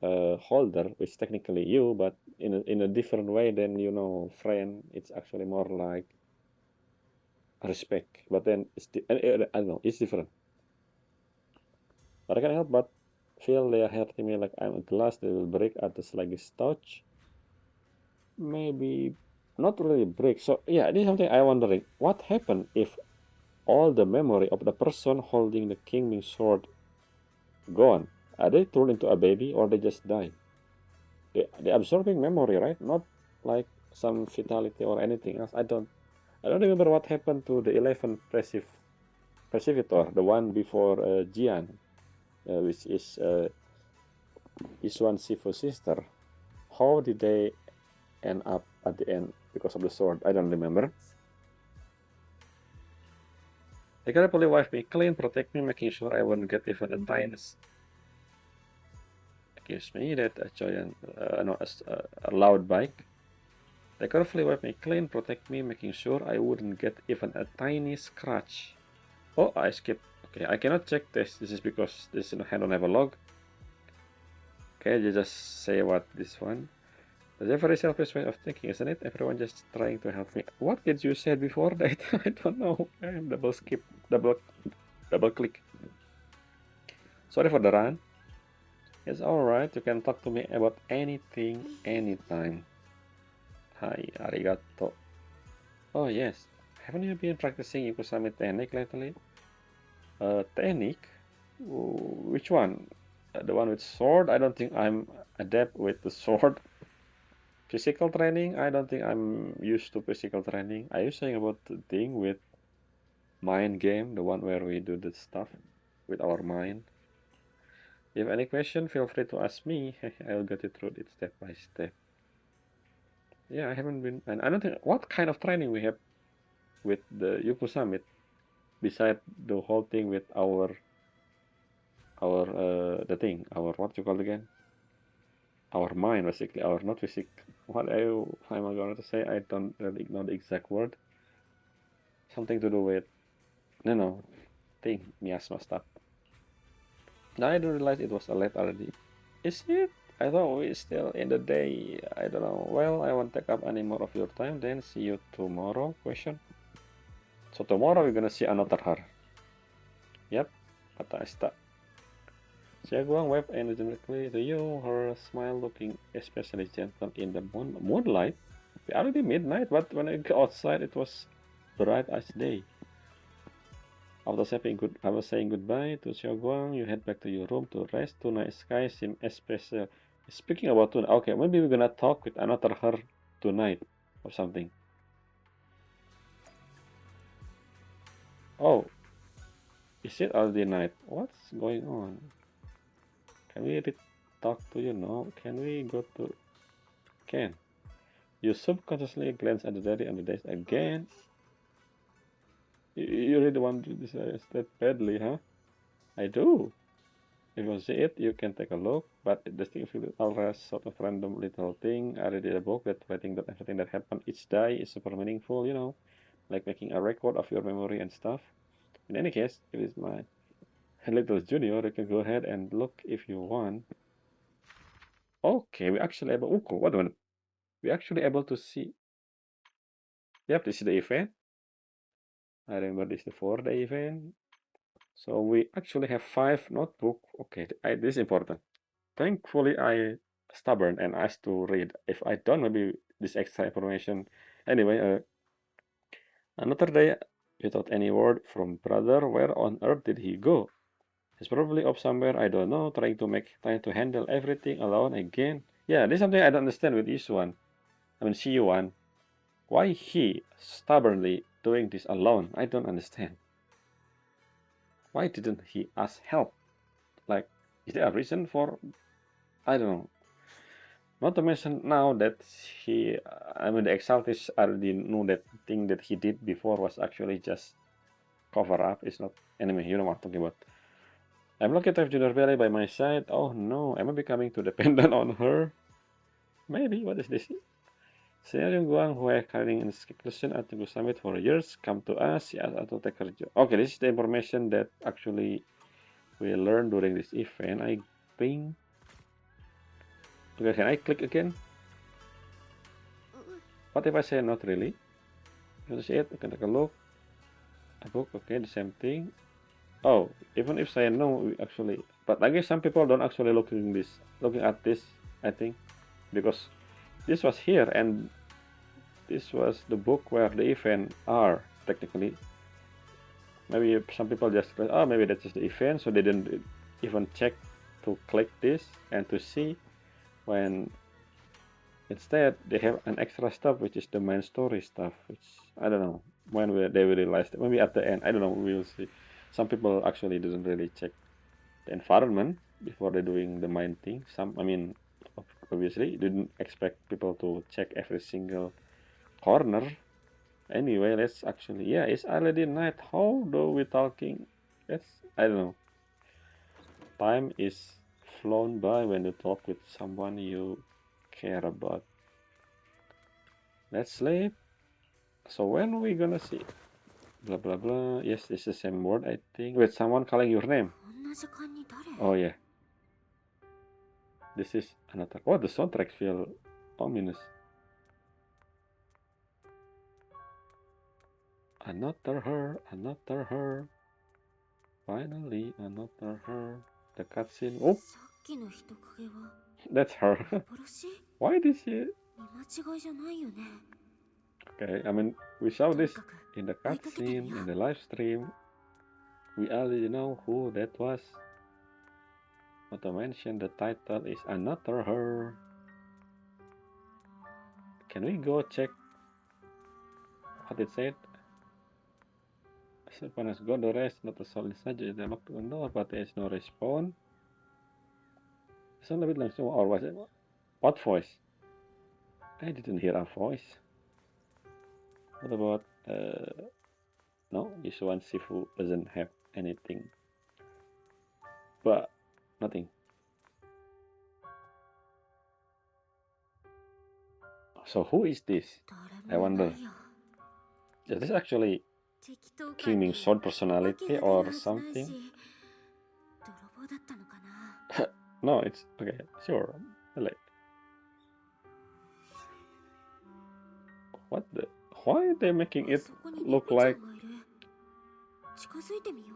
holder, which technically you, but in a different way than friend. It's actually more like respect. But then I don't know. It's different. But I can't help but feel they are hurting me like I'm a glass that will break at the slightest touch. Maybe not really break. So yeah, this is something I'm wondering. What happened if all the memory of the person holding the Qingming Sword gone? Are they turned into a baby or they just die? They absorbing memory, right? Not like some fatality or anything else. I don't remember what happened to the 11th Precipitor, the one before Jian, which is Isuan Sifu's sister. How did they end up at the end because of the sword? I don't remember. They carefully wipe me clean, protect me, making sure I won't get even a tiniest. Gives me that a giant, a loud bike. They carefully wipe me clean, protect me, making sure I wouldn't get even a tiny scratch. Oh, I skipped. Okay, I cannot check this. This is because this I don't have a log. Okay, you just say what this one. That's a very selfish way of thinking, isn't it? Everyone just trying to help me. What did you say before that? I don't know. Double skip, double click. Sorry for the run. It's alright. You can talk to me about anything, anytime. Hi, arigato. Oh yes. Haven't you been practicing Ikusami technique lately? Technique? Which one? The one with sword? I don't think I'm adept with the sword. Physical training? I don't think I'm used to physical training. Are you saying about the thing with mind game? The one where we do the stuff with our mind? If you have any question, feel free to ask me. I'll get you through it step by step. Yeah, I haven't been, and I don't think, what kind of training we have with the Yuku Summit, beside the whole thing with our what you call it again? our mind, basically, our not physical. What am I going to say? I don't really know the exact word. Something to do with, no, thing, miasma stuff. Now I do realize it was late already. Is it? I thought we still in the day. I don't know. Well, I won't take up any more of your time. Then see you tomorrow. Question. So tomorrow we're gonna see another her. Yep, kata Asta. Xiaoguang waved energetically to you, her smile looking especially gentle in the moonlight. It's already midnight, but when I go outside, it was bright as day. After saying goodbye to Xiaoguang, you head back to your room to rest. Tonight sky seems especially. Speaking about tonight, okay, maybe we're gonna talk with another her tonight or something. Oh, is it already night? What's going on? Can we talk to you now? Can we go to... Can. You subconsciously glance at the diary on the desk again. You really want to do this that badly, huh? I do. If you see it, you can take a look, but the thing is all sort of random little thing. I read in a book that writing that everything that happened each day is super meaningful, you know, like making a record of your memory and stuff. In any case, it is my little junior. You can go ahead and look if you want. Okay, we actually able. Oh, cool. Wait a minute. We actually able to see. Yep, this is the event. I remember this is the 4-day event. So we actually have 5 notebook. Okay, this is important. Thankfully, I stubborn and asked to read. If I don't, maybe this extra information. Anyway, another day without any word from brother. Where on earth did he go? He's probably up somewhere, I don't know, trying to handle everything alone again. Yeah, this is something I don't understand with Yisuan. I mean, Shiyuan. Why he stubbornly doing this alone? I don't understand. Why didn't he ask help? Like, is there a reason for? I don't know. Not to mention now that I mean, the Exaltis already knew that thing that he did before was actually just cover up. It's not enemy. You know what I'm talking about. I'm lucky to have Junior Valley by my side. Oh no, am I becoming too dependent on her? Maybe. What is this? Senyum Guang, who are carrying inscription at the summit for years, come to us. She asked us to take her job. Okay, this is the information that actually we learned during this event. I think. Okay, can I click again? What if I say not really? You want to see it? You can take a look. A book, okay, the same thing. Oh, even if say no, we actually. But I guess some people don't actually looking at this. I think because this was here and this was the book where the event are technically. Maybe some people just oh, maybe that's just the event, so they didn't even check to click this and to see when instead they have an extra stuff which is the main story stuff, which I don't know when they will realize that. Maybe at the end, I don't know, we'll see. Some people actually doesn't really check the environment before they're doing the main thing. I mean, obviously didn't expect people to check every single corner. Anyway, let's actually, yeah, it's already night. How do we talking? I don't know. Time is flown by when you talk with someone you care about. Let's sleep. So when are we gonna see? Blah blah blah. Yes, it's the same word, I think. Wait, someone calling your name. Oh yeah. This is another. Oh, the soundtrack feel ominous. Another her, another her. Finally, another her. The cutscene. Oh, that's her. Why did she? Okay, I mean, we saw this in the cutscene, in the live stream. We already know who that was. Not to mention the title is Another Her. Can we go check what it said? Someone has got the rest, not a solid surgery. They knocked on the door, but there is no response. Sound a bit like someone, or was it? What voice? I didn't hear a voice. What about, no, this one Sifu doesn't have anything. But, nothing. So who is this? 誰 I もいな wonder. いや Is this actually 適当感 Qingming に Sword お化け personality が出る or はずない something? し泥棒だったのかな No, it's okay. Sure. Like, what the? Why are they making あ it そこに look 猫ちゃ like? んがいる近づいてみよ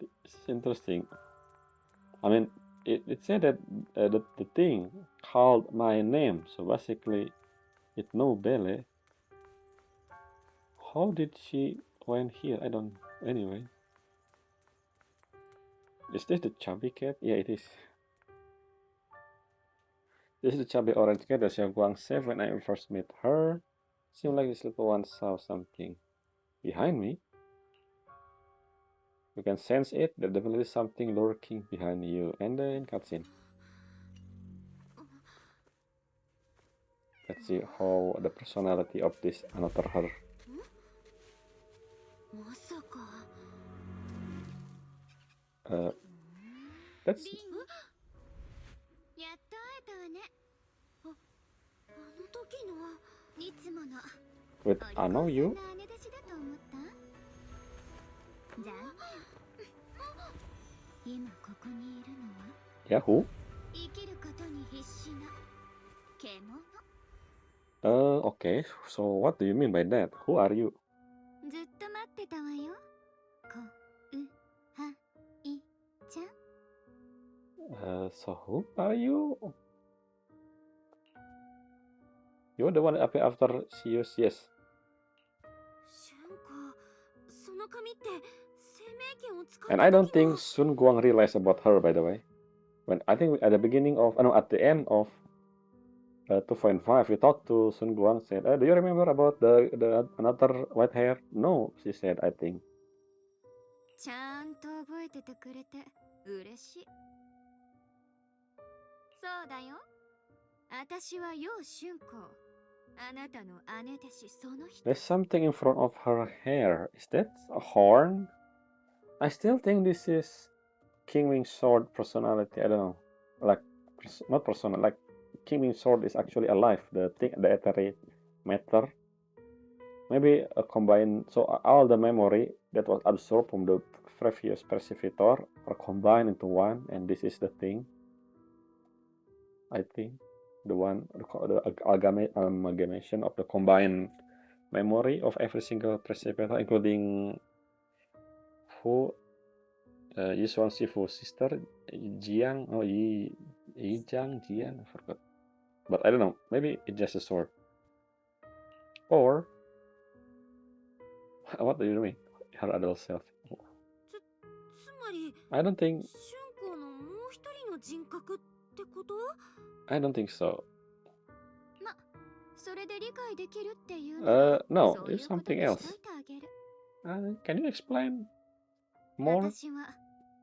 う It's interesting. I mean, it said that the thing called my name. So basically, it know Belle. How did she went here? I don't. Anyway, is this the chubby cat? Yeah, it is. This is the chubby orange cat that Xiaoguang saved when I first met her. Seemed like this little one saw something behind me. You can sense it. There's definitely something lurking behind you. And then cutscene. Let's see how the personality of this another her. まさか That's やっと会えたわね。あの時のいつもの with お利 I 口 know さん you. の姉弟子だと思った残念。今ここにいるのは Yeah, who? 生きることに必死な獣。 Okay. So what do you mean by that? Who are you? ずっと待ってたわよ。こうはいちゃん。 So who are you? You're the one that appeared after she used yes. シュンかその髪って生命権を使っ And た I don't 時の think Sun Guang realized about her, by the way. When I think at the beginning of, no, at the end of 2.5, we talked to Sun Guang. Said, "Do you remember about the another white hair?" No, she said. I think. ちゃんと覚えててくれて嬉しい。そうだよ。私は楊春光。あなたの姉弟子その人。 There's something in front of her hair. Is that a horn? I still think this is Qingming Sword personality. I don't know. Like, not personal. Like, Qingming Sword is actually alive. The thing, the ethereal matter. Maybe a combined. So all the memory that was absorbed from the previous persecutor are combined into one, and this is the thing. I think the one, the amalgamation of the combined memory of every single persecutor, including Fu, Yishuan Shifu's sister, Jiang, oh Jiang, I forgot. But I don't know. Maybe it's just a sword. Or what do you mean? Her adult self. つまり I don't think. 春光のもう一人の人格ってこと I don't think so. ま、それで理解できるっていうなら No, そうい it's うこと something に else. しといてあげる。 Can you explain more? 私は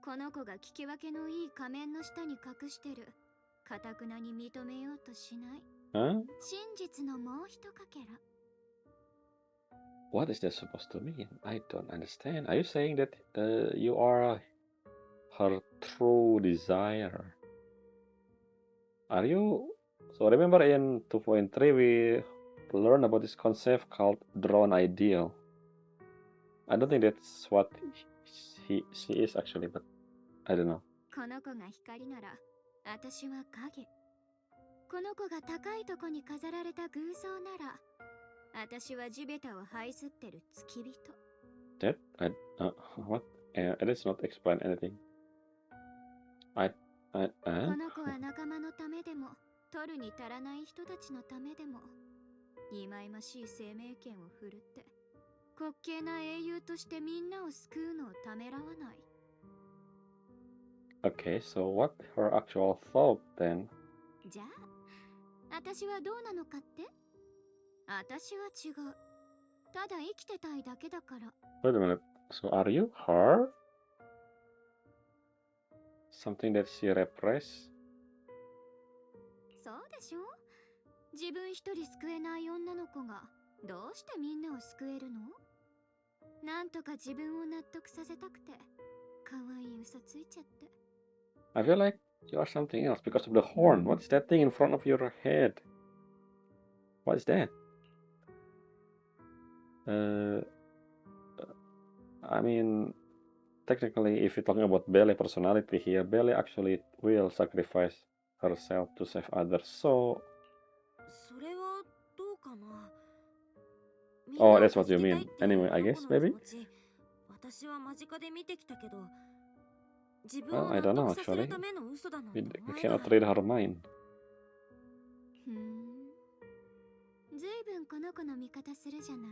この子が聞き分けのいい仮面の下に隠してる。かたくなに認めようとしない。 Huh? 真実のもう一かけら。 What is that supposed to mean? I don't understand. Are you saying that you are her true desire? Are you? So remember in 2.3 we learned about this concept called drone ideal. I don't think that's what she is actually, but I don't know. この子が光なら、私は影。この子が高いとこに飾られた偶像なら、私は地べたを這いずってる付き人。 That what? It does not explain anything. この子は仲間のためでも、取るに足らない人たちのためでも、忌々しい生命権を振るって、滑稽な英雄としてみんなを救うのをためらわない。 Okay, so what her actual thought then? じゃあ、私はどうなのかって？私は違う。ただ生きてたいだけだから。 Wait a minute. So are you her? Something that she repressed? そうでしょ？自分一人救えない女の子がどうしてみんなを救えるの？なんとか自分を納得させたくて、可愛い嘘ついちゃって。 I feel like you are something else because of the horn. What's that thing in front of your head? What is that? I mean, technically, if you're talking about Belle personality here, Belle actually will sacrifice herself to save others. So, それはどうかな。みん oh, なを that's what 助 you けたい mean. っていう Anyway, あ I の子 guess の気 maybe. 持ち、私は間近で見てきたけど、自分 Well, を I 納 don't know 得させる actually. ための嘘だなん We, て we 思えない。 cannot read her mind. ふん、ずいぶんこの子の味方するじゃない。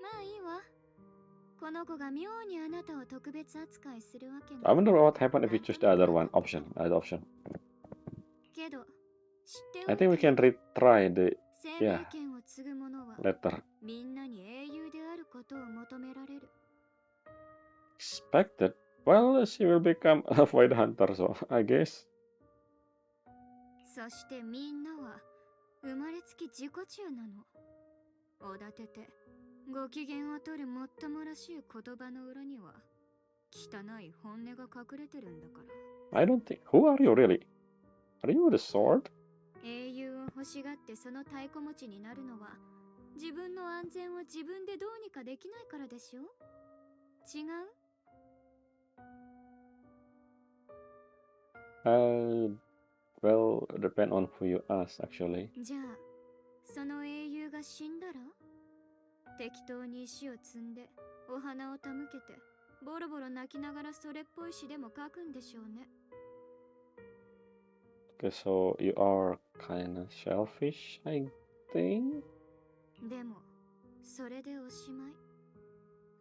まあいいわ。この子が妙にあなたを特別扱いするわけ I が。 wonder what happened if you choose the other one option. Other option. けど、知ってお I いて think we よ can ね。 retry the 生命権を継ぐ者は letter みんなに英雄であることを求められる。 expected. Well, she will become a void hunter, so I guess. そしてみんなは生まれつき自己中なの。おだててご機嫌を取るもっともらしい言葉の裏には汚い本音が隠れてるんだから。 I don't think. Who are you really? Are you the sword? 英雄を欲しがってその太鼓持ちになるのは自分の安全を自分でどうにかできないからでしょ。違う？ Well, depend on who you ask, actually. じゃあその英雄が死んだら適当に石を積んでお花を手向けてボロボロ泣きながらそれっぽい詩でも書くんでしょうね。 Okay, so you are kinda selfish, I think. でもそれでおしまい。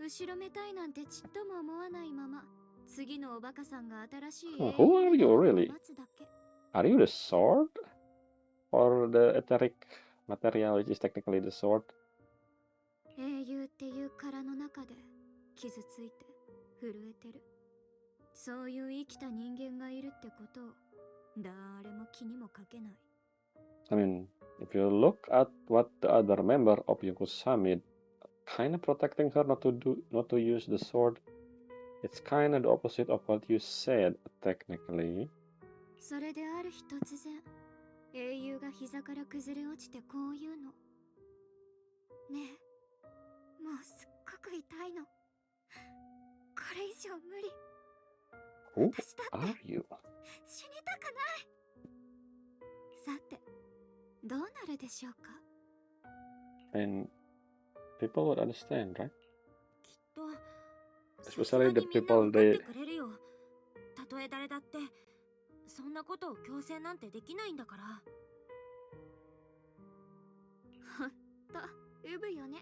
後ろめたいなんてちっとも思わないまま次のおバカさんが新しい英 Who 雄 are にな you るのを really? 待つだけ。 Are you the sword? Or the etheric material, which is technically the sword? 英雄っていう殻の中で傷ついて震えてる。そういう生きた人間がいるってことを誰も気にもかけない。 I mean, if you look at what the other member of Yokusami kind of protecting her not to use the sword, it's kind of the opposite of what you said, technically. それである日突然英雄が膝から崩れ落ちてこう言うの。ねえ、もうすっごく痛いの。これ以上無理。 Who 私だって are you? 死にたくない。さて、どうなるでしょうか。 And people would understand, right? きっとさす Especially が the にみんな people 分かって they くれるよ。たとえ誰だってそんなことを強制なんてできないんだから。ほんと、うぶよね。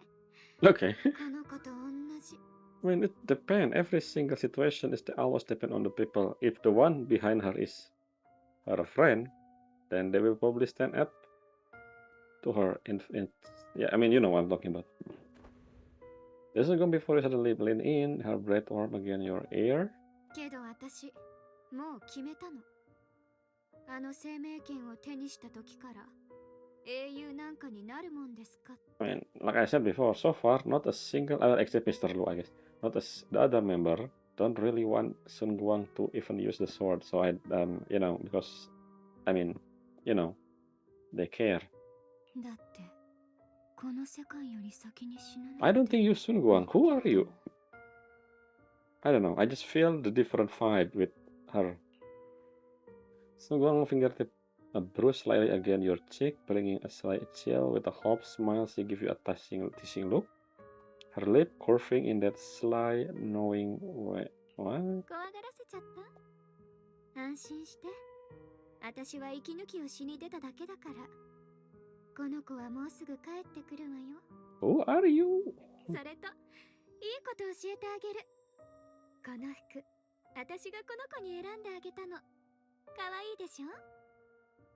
Okay. この子と同じ。 I mean, it depends. Every single situation is always depend on the people. If the one behind her is her friend, then they will probably stand up to her. Yeah, I mean, you know what I'm talking about. This is going before you suddenly lean in, her breath warm again your ear. けど私、もう決めたの。あの生命権を手にした時から英雄なんかになるもんですか。 I mean, like I said before, so far, not a single, except Mr. Lu, I guess, not as the other member don't really want Sun Guang to even use the sword. So because, I mean, they care. だってこの世界より先に死ぬなんて I don't think you Sun Guang. Who are you? I don't know. I just feel the different vibe with her. Sun Guang fingertip a bruise slightly against your cheek, bringing a slight chill. With a half smile, she gives you a teasing look. Her lip curving in that sly, knowing way. What? 怖がらせちゃった。安心して。私は息抜きをしに出ただけだから。この子はもうすぐ帰ってくるわよ。 Who are you? それと、いいこと教えてあげる。この服、私がこの子に選んであげたの。かわいいでしょ？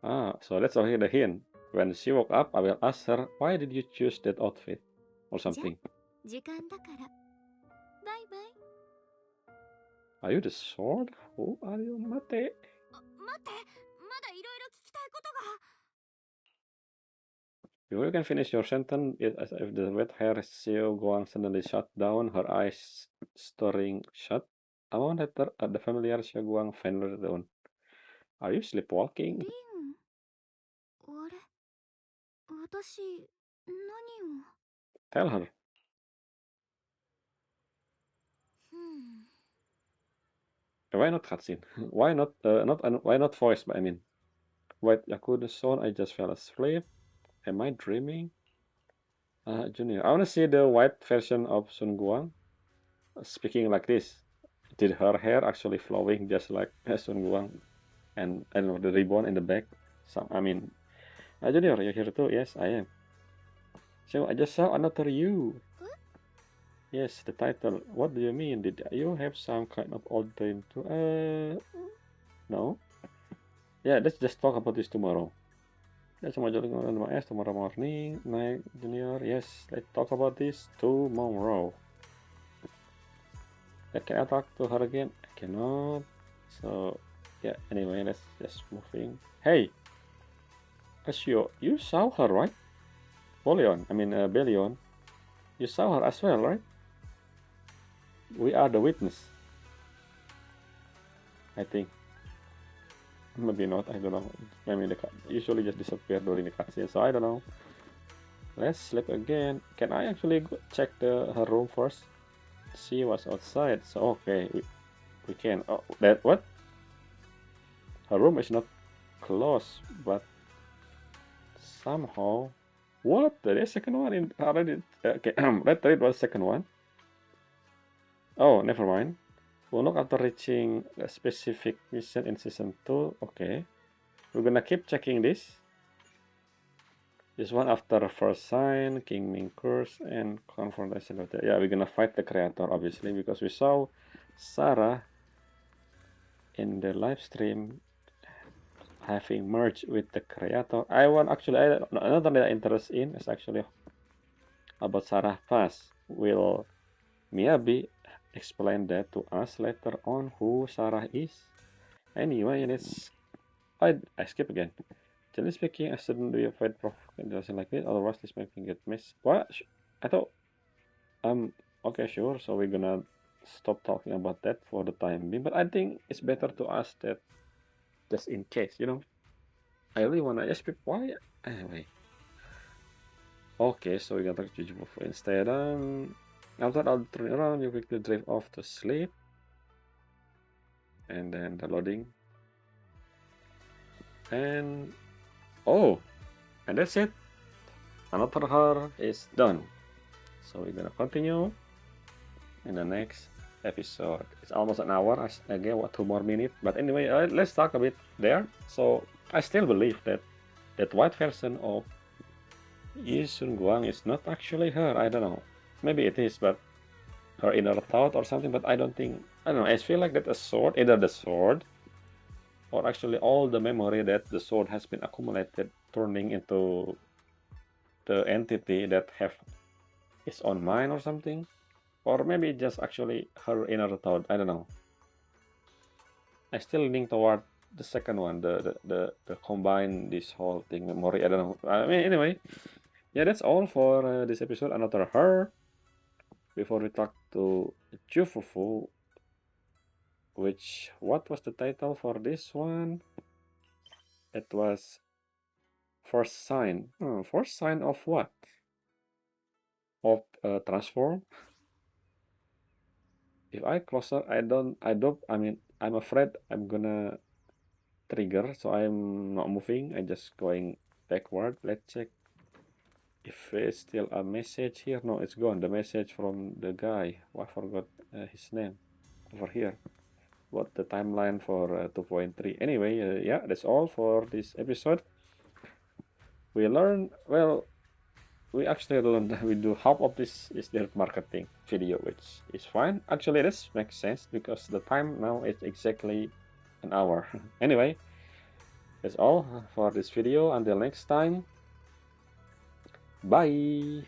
Ah, so that's already the hint. When she woke up, I will ask her, why did you choose that outfit? Or something. 時間だから。バイバイ。 Are you the sword? Who are you? Mate. 待って、まだいろいろ聞きたいことが。 Before you can finish your sentence, as if the wet hair Xiao Guang suddenly shut down, her eyes staring shut. A moment later, the familiar Xiao Guang finally down. Are you sleepwalking? リン、あれ私何を Tell her. Why not cutscene? Why not why not voice? I mean, White Yakuza, I just fell asleep. Am I dreaming? Junior, I want to see the white version of Shunguang speaking like this. Did her hair actually flowing just like Shunguang? And I don't know, the ribbon in the back. I mean, Junior, you here too? Yes, I am. So I just saw another you. Yes, the title. What do you mean? Did you have some kind of old dream too? No. Yeah, let's just talk about this tomorrow. That's my journey on my ass tomorrow morning. Night, Junior. Yes, let's talk about this tomorrow. Can I talk to her again? I cannot. So, yeah, anyway, let's just moving. Hey, Ashio, you saw her, right? Bellion. You saw her as well, right? We are the witness. I think. Maybe not, I don't know. Maybe they usually just disappear during the cutscene, so I don't know. Let's sleep again. Can I actually go check her room first? See what's outside. So, okay, we can. Oh, that what? Her room is not closed, but somehow. What? There is second one in already. Okay, let's read what's second one. Oh, never mind. We'll look after reaching a specific mission in season 2. Okay. We're gonna keep checking this. This one after first sign, Qingming curse, and confrontation of the. Yeah, we're gonna fight the creator obviously because we saw Sarah in the live stream having merged with the creator. Another that I'm interested in is actually about Sarah past. Will Miyabi explain that to us later on who Sarah is? Anyway, I skip again. Generally speaking, I shouldn't be afraid of something like this, otherwise this might get missed. What? I thought okay, sure, so we're gonna stop talking about that for the time being, but I think it's better to ask that just in case, you know. I really wanna just be quiet. Anyway. Okay, so we're gonna talk to you instead. After I'll turn around, you quickly drift off to sleep. And then the loading. And oh, and that's it. Another hour is done. So we're gonna continue in the next episode. It's almost an hour. Again, what 2 more minutes? But anyway, let's talk a bit there. So I still believe that that white version of Yi Sun-guang is not actually her. I don't know. Maybe it is, but her inner thought or something. But I don't think. I don't know. I feel like that a sword, either the sword, or actually all the memory that the sword has been accumulated, turning into the entity that have its own mind or something. Or maybe just actually her inner thought. I don't know. I still leaning toward the second one, the combine this whole thing memory. I don't know. I mean, anyway, yeah, that's all for this episode. Another her. Before we talk to Chufufu, which what was the title for this one? It was first sign. First sign of what? Of transform. If I closer, I mean, I'm afraid I'm gonna trigger, so I'm not moving. I'm just going backward. Let's check if it's still a message here. No, it's gone. The message from the guy. I forgot his name over here. What the timeline for 2.3. Anyway, yeah, that's all for this episode. We learned, well, we actually learned that we do half of this is their marketing video, which is fine. Actually, this makes sense because the time now is exactly an hour. Anyway, that's all for this video. Until next time, bye.